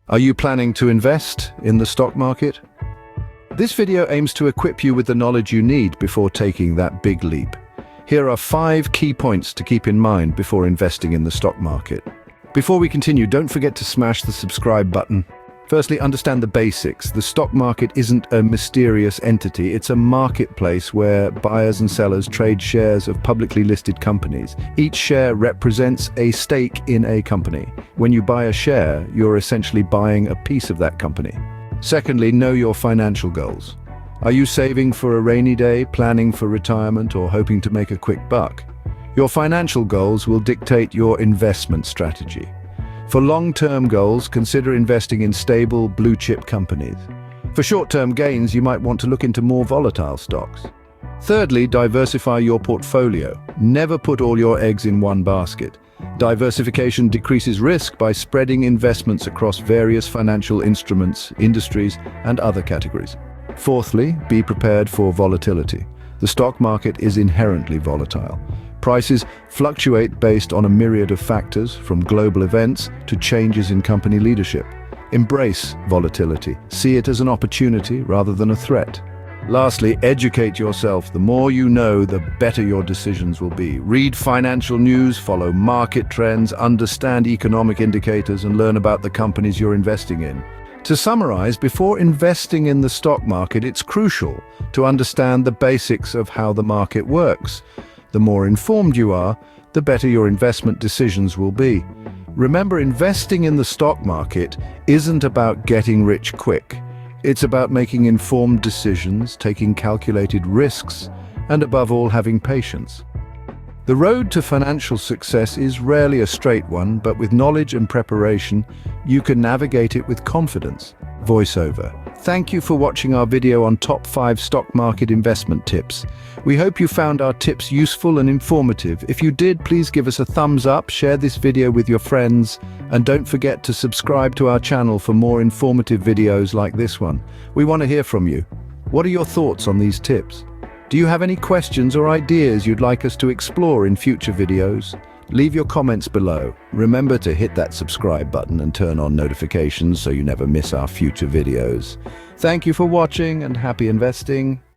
Are you planning to invest in the stock market? This video aims to equip you with the knowledge you need before taking that big leap. Here are 5 key points to keep in mind before investing in the stock market. Before we continue, don't forget to smash the subscribe button. Firstly, understand the basics. The stock market isn't a mysterious entity. It's a marketplace where buyers and sellers trade shares of publicly listed companies. Each share represents a stake in a company. When you buy a share, you're essentially buying a piece of that company. Secondly, know your financial goals. Are you saving for a rainy day, planning for retirement, or hoping to make a quick buck? Your financial goals will dictate your investment strategy. For long-term goals, consider investing in stable, blue-chip companies. For short-term gains, you might want to look into more volatile stocks. Thirdly, diversify your portfolio. Never put all your eggs in one basket. Diversification decreases risk by spreading investments across various financial instruments, industries, and other categories. Fourthly, be prepared for volatility. The stock market is inherently volatile. Prices fluctuate based on a myriad of factors, from global events to changes in company leadership. Embrace volatility. See it as an opportunity rather than a threat. Lastly, educate yourself. The more you know, the better your decisions will be. Read financial news, follow market trends, understand economic indicators, and learn about the companies you're investing in. To summarize, before investing in the stock market, it's crucial to understand the basics of how the market works. The more informed you are, the better your investment decisions will be. Remember, investing in the stock market isn't about getting rich quick. It's about making informed decisions, taking calculated risks, and above all, having patience. The road to financial success is rarely a straight one, but with knowledge and preparation, you can navigate it with confidence. Voiceover. Thank you for watching our video on top 5 stock market investment tips. We hope you found our tips useful and informative. If you did, please give us a thumbs up, share this video with your friends, and don't forget to subscribe to our channel for more informative videos like this one. We want to hear from you. What are your thoughts on these tips? Do you have any questions or ideas you'd like us to explore in future videos? Leave your comments below. Remember to hit that subscribe button and turn on notifications so you never miss our future videos. Thank you for watching and happy investing.